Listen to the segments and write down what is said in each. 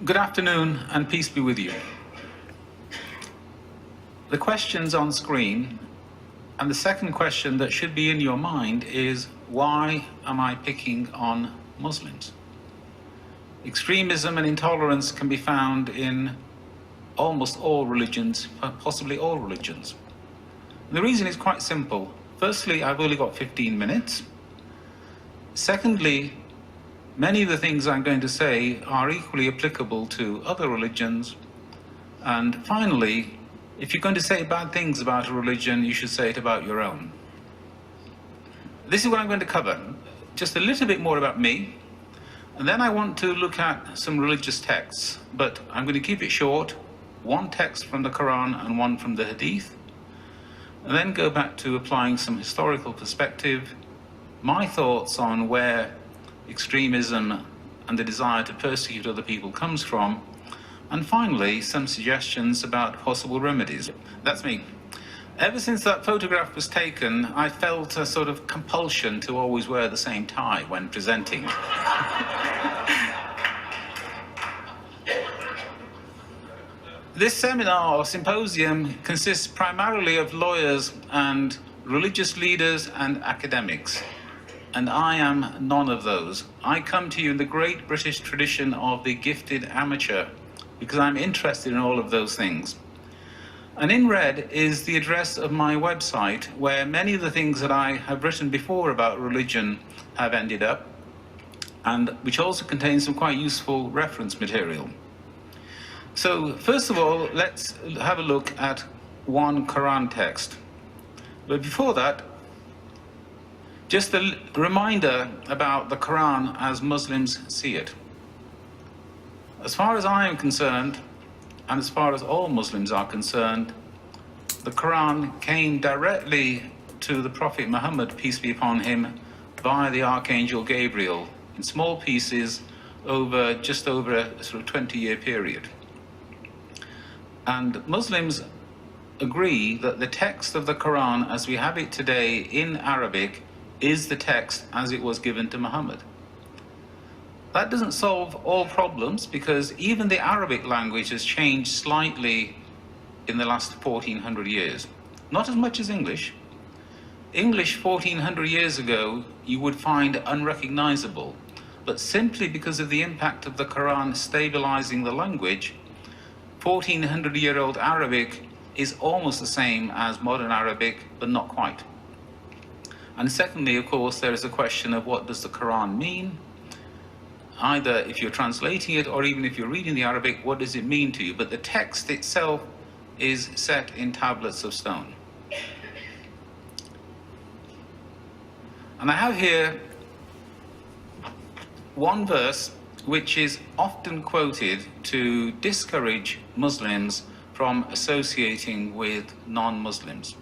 Good afternoon and peace be with you. The question's on screen, and the second question that should be in your mind is, why am I picking on Muslims? Extremism and intolerance can be found in almost all religions, possibly all religions. And the reason is quite simple. Firstly, I've only got 15 minutes. Secondly, many of the things I'm going to say are equally applicable to other religions. And finally, if you're going to say bad things about a religion, you should say it about your own. This is what I'm going to cover. Just a little bit more about me. And then I want to look at some religious texts. But I'm going to keep it short. One text from the Quran and one from the Hadith. And then go back to applying some historical perspective. My thoughts on where extremism and the desire to persecute other people comes from, and finally some suggestions about possible remedies. That's me. Ever since that photograph was taken, I felt a sort of compulsion to always wear the same tie when presenting. This seminar or symposium consists primarily of lawyers and religious leaders and academics. And I am none of those. I come to you in the great British tradition of the gifted amateur because I'm interested in all of those things. And in red is the address of my website, where many of the things that I have written before about religion have ended up, and which also contains some quite useful reference material. So first of all, let's have a look at one Quran text. But before that, just a reminder about the Quran as Muslims see it. As far as I am concerned, and as far as all Muslims are concerned, the Quran came directly to the Prophet Mohammed, peace be upon him, via the Archangel Gabriel, in small pieces over just over a sort of 20-year period. And Muslims agree that the text of the Quran as we have it today in Arabic is the text as it was given to Muhammad. That doesn't solve all problems, because even the Arabic language has changed slightly in the last 1400 years. Not as much as English. English 1400 years ago you would find unrecognizable, but simply because of the impact of the Quran stabilizing the language, 1400-year-old Arabic is almost the same as modern Arabic, but not quite. And secondly, of course, there is a question of what does the Quran mean? Either if you're translating it or even if you're reading the Arabic, what does it mean to you? But the text itself is set in tablets of stone. And I have here one verse which is often quoted to discourage Muslims from associating with non-Muslims.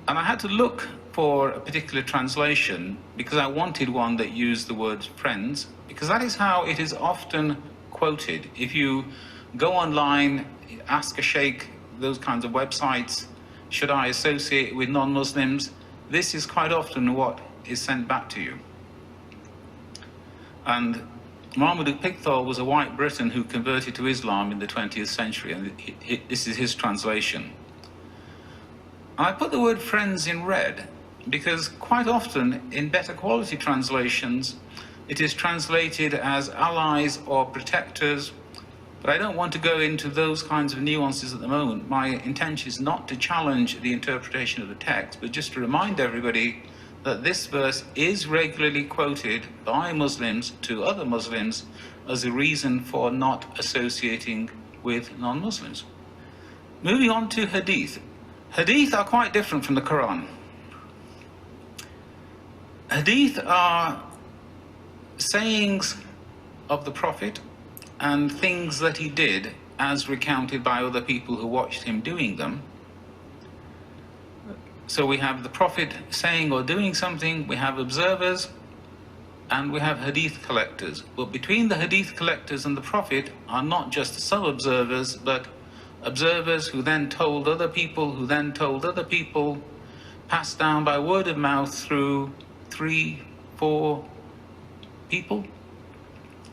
And I had to look for a particular translation because I wanted one that used the word friends, because that is how it is often quoted. If you go online, ask a sheikh, those kinds of websites, should I associate with non-Muslims? This is quite often what is sent back to you. And Mohammed Pickthall was a white Briton who converted to Islam in the 20th century, and this is his translation. I put the word friends in red because quite often in better quality translations it is translated as allies or protectors, but I don't want to go into those kinds of nuances at the moment. My intention is not to challenge the interpretation of the text, but just to remind everybody that this verse is regularly quoted by Muslims to other Muslims as a reason for not associating with non-Muslims. Moving on to Hadith. Hadith are quite different from the Quran. Hadith are sayings of the Prophet and things that he did as recounted by other people who watched him doing them. So we have the Prophet saying or doing something, we have observers, and we have Hadith collectors. But between the Hadith collectors and the Prophet are not just some observers, but observers who then told other people, who then told other people, passed down by word of mouth through 3, 4 people.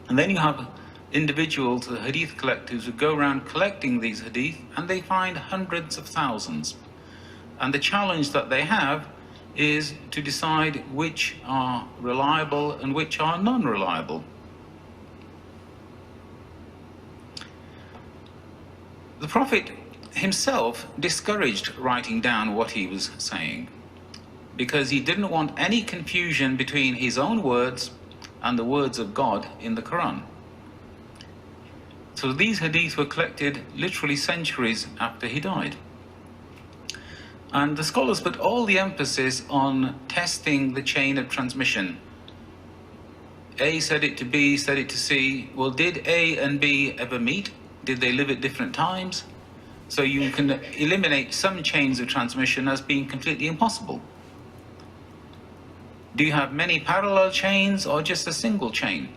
And then you have individuals, the hadith collectors, who go around collecting these hadith, and they find hundreds of thousands. And the challenge that they have is to decide which are reliable and which are non-reliable. The Prophet himself discouraged writing down what he was saying because he didn't want any confusion between his own words and the words of God in the Quran. So these hadith were collected literally centuries after he died. And the scholars put all the emphasis on testing the chain of transmission. A said it to B, said it to C. Well, did A and B ever meet? Did they live at different times? So you can eliminate some chains of transmission as being completely impossible. Do you have many parallel chains or just a single chain?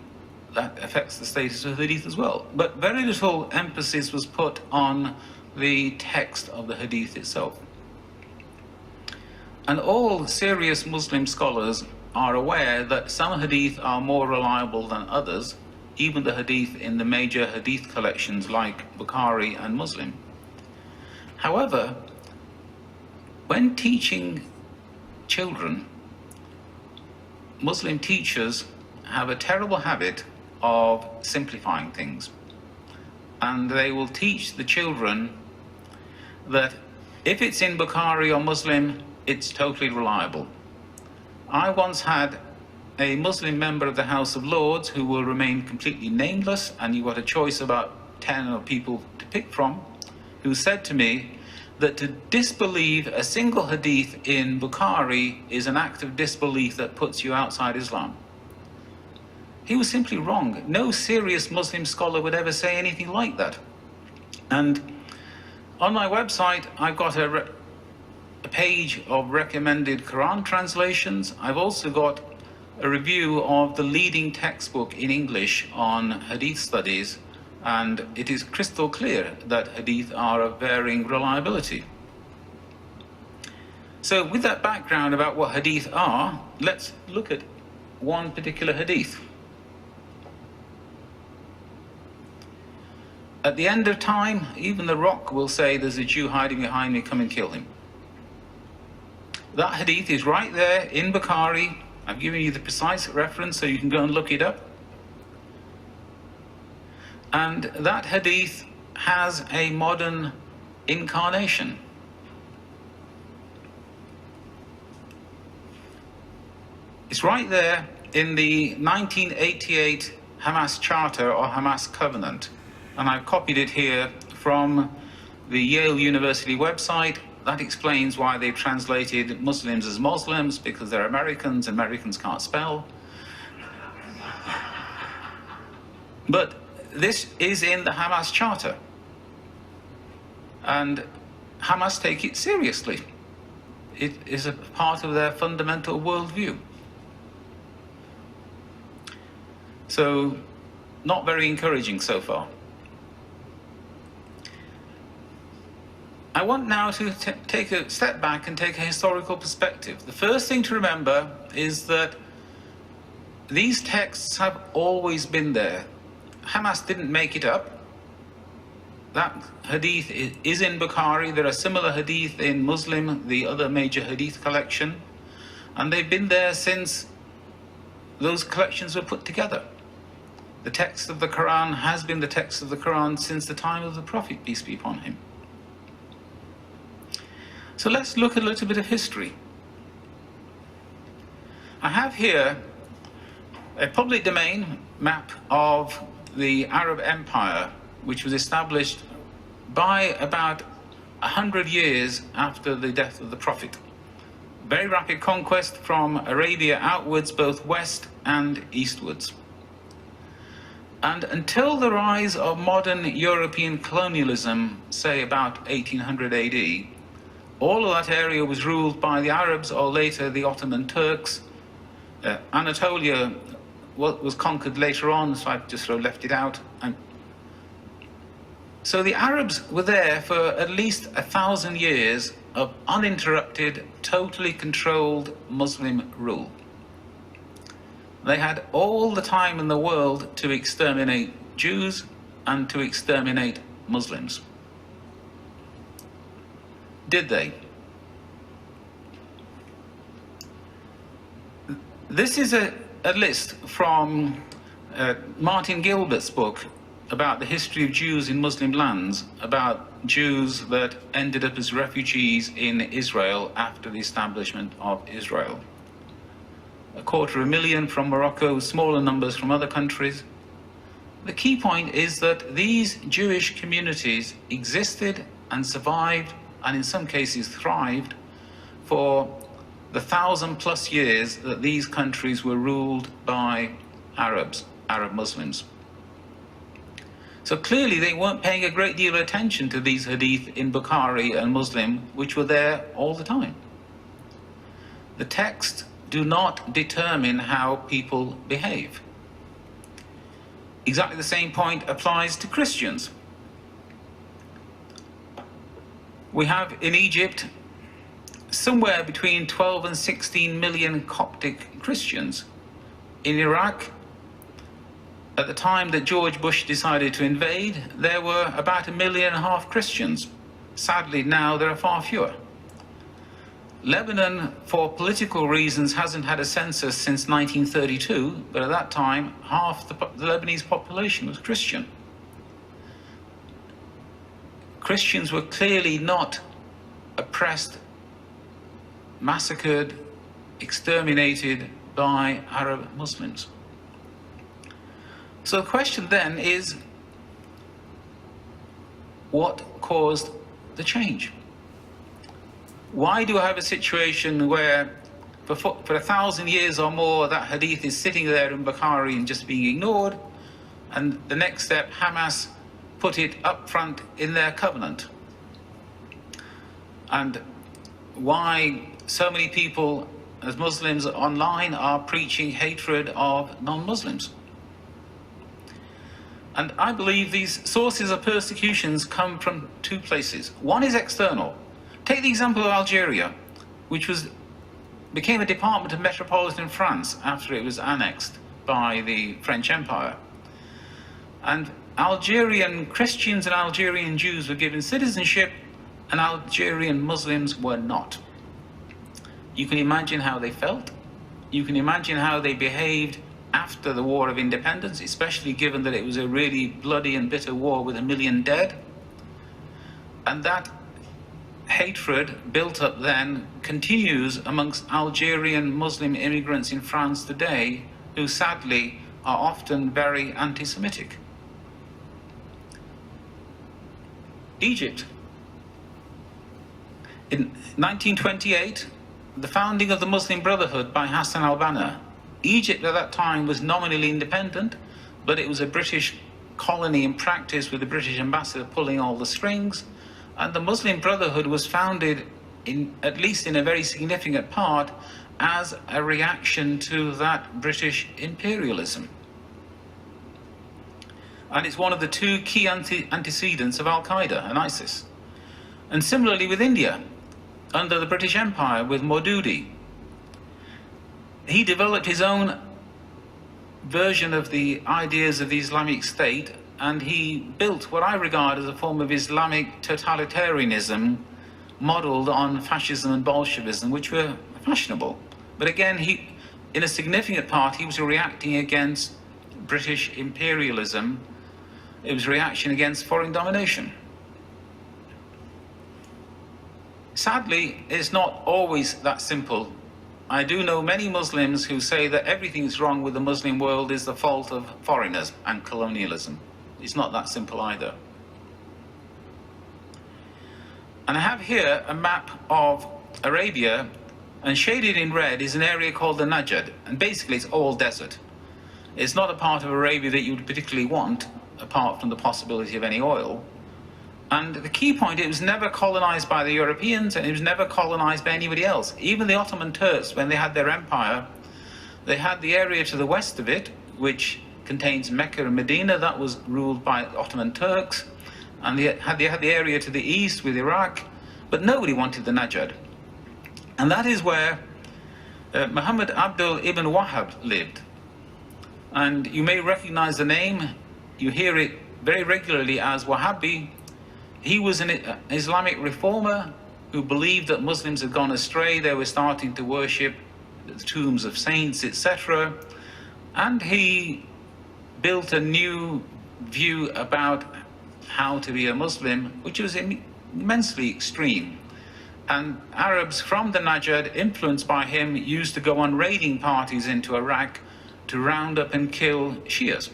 That affects the status of the hadith as well. But very little emphasis was put on the text of the hadith itself. And all serious Muslim scholars are aware that some hadith are more reliable than others, even the hadith in the major hadith collections like Bukhari and Muslim. However, when teaching children, Muslim teachers have a terrible habit of simplifying things. And they will teach the children that if it's in Bukhari or Muslim, it's totally reliable. I once had a Muslim member of the House of Lords who will remain completely nameless, and you got a choice about 10 of people to pick from, who said to me that to disbelieve a single hadith in Bukhari is an act of disbelief that puts you outside Islam. He was simply wrong. No serious Muslim scholar would ever say anything like that. And on my website, I've got a page of recommended Quran translations. I've also got a review of the leading textbook in English on hadith studies, and it is crystal clear that hadith are of varying reliability. So with that background about what hadith are, let's look at one particular hadith. At the end of time, even the rock will say, "There's a Jew hiding behind me, come and kill him." That hadith is right there in Bukhari. I've given you the precise reference so you can go and look it up. And that hadith has a modern incarnation. It's right there in the 1988 Hamas Charter or Hamas Covenant. And I've copied it here from the Yale University website. That explains why they've translated Muslims as Muslims, because they're Americans, Americans can't spell. But this is in the Hamas Charter. And Hamas take it seriously. It is a part of their fundamental worldview. So, not very encouraging so far. I want now to take a step back and take a historical perspective. The first thing to remember is that these texts have always been there. Hamas didn't make it up. That hadith is in Bukhari. There are similar hadith in Muslim, the other major hadith collection. And they've been there since those collections were put together. The text of the Quran has been the text of the Quran since the time of the Prophet, peace be upon him. So let's look at a little bit of history. I have here a public domain map of the Arab Empire, which was established by about 100 years after the death of the Prophet. Very rapid conquest from Arabia outwards, both west and eastwards. And until the rise of modern European colonialism, say about 1800 AD, all of that area was ruled by the Arabs, or later the Ottoman Turks. Anatolia was conquered later on, so I've just sort of left it out. So the Arabs were there for at least 1,000 years of uninterrupted, totally controlled Muslim rule. They had all the time in the world to exterminate Jews and to exterminate Muslims. Did they? This is a list from Martin Gilbert's book about the history of Jews in Muslim lands, about Jews that ended up as refugees in Israel after the establishment of Israel. 250,000 from Morocco, smaller numbers from other countries. The key point is that these Jewish communities existed and survived, and in some cases thrived, for the 1,000+ years that these countries were ruled by Arab Muslims. So clearly they weren't paying a great deal of attention to these Hadith in Bukhari and Muslim, which were there all the time. The texts do not determine how people behave. Exactly the same point applies to Christians. We have in Egypt somewhere between 12 and 16 million Coptic Christians. In Iraq, at the time that George Bush decided to invade, there were about 1.5 million Christians. Sadly, now there are far fewer. Lebanon, for political reasons, hasn't had a census since 1932, but at that time, half the Lebanese population was Christian. Christians were clearly not oppressed, massacred, exterminated by Arab Muslims. So the question then is, what caused the change? Why do I have a situation where for 1,000 years or more that Hadith is sitting there in Bukhari and just being ignored, and the next step, Hamas put it up front in their covenant? And why so many people as Muslims online are preaching hatred of non-Muslims? And I believe these sources of persecutions come from two places. One is external. Take the example of Algeria, which became a department of metropolitan France after it was annexed by the French Empire. And Algerian Christians and Algerian Jews were given citizenship, and Algerian Muslims were not. You can imagine how they felt. You can imagine how they behaved after the War of Independence, especially given that it was a really bloody and bitter war with 1 million dead. And that hatred built up then continues amongst Algerian Muslim immigrants in France today, who sadly are often very anti-Semitic. Egypt. In 1928, the founding of the Muslim Brotherhood by Hassan al-Banna. Egypt at that time was nominally independent, but it was a British colony in practice, with the British ambassador pulling all the strings. And the Muslim Brotherhood was founded, at least in a very significant part, as a reaction to that British imperialism. And it's one of the two key antecedents of Al-Qaeda and ISIS. And similarly with India, under the British Empire with Maududi. He developed his own version of the ideas of the Islamic State, and he built what I regard as a form of Islamic totalitarianism modeled on fascism and Bolshevism, which were fashionable. But again, in a significant part, he was reacting against British imperialism. It was a reaction against foreign domination. Sadly, it's not always that simple. I do know many Muslims who say that everything that's wrong with the Muslim world is the fault of foreigners and colonialism. It's not that simple either. And I have here a map of Arabia, and shaded in red is an area called the Najd, and basically it's all desert. It's not a part of Arabia that you would particularly want, apart from the possibility of any oil. And the key point, it was never colonized by the Europeans, and it was never colonized by anybody else. Even the Ottoman Turks, when they had their empire, they had the area to the west of it, which contains Mecca and Medina, that was ruled by Ottoman Turks. And they had the area to the east with Iraq, but nobody wanted the Najd. And that is where Muhammad Abdul ibn Wahhab lived. And you may recognize the name. you hear it very regularly as Wahhabi. He was an Islamic reformer who believed that Muslims had gone astray. They were starting to worship the tombs of saints, etc. And he built a new view about how to be a Muslim, which was immensely extreme. And Arabs from the Najad, influenced by him, used to go on raiding parties into Iraq to round up and kill Shias.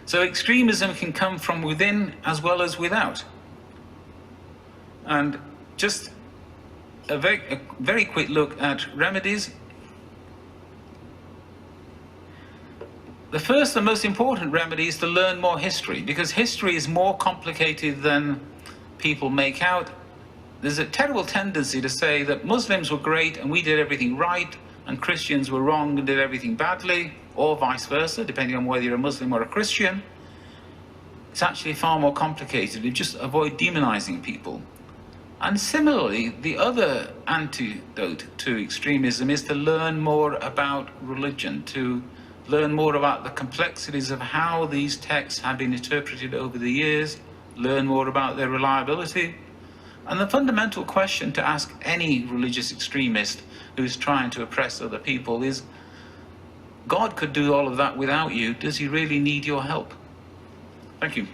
So extremism can come from within as well as without. And just a very quick look at remedies. The first and most important remedy is to learn more history, because history is more complicated than people make out. There's a terrible tendency to say that Muslims were great and we did everything right, and Christians were wrong and did everything badly, or vice versa, depending on whether you're a Muslim or a Christian. It's actually far more complicated. You just avoid demonizing people. And similarly, the other antidote to extremism is to learn more about religion, to learn more about the complexities of how these texts have been interpreted over the years, learn more about their reliability. And the fundamental question to ask any religious extremist who's trying to oppress other people is, God could do all of that without you. Does he really need your help? Thank you.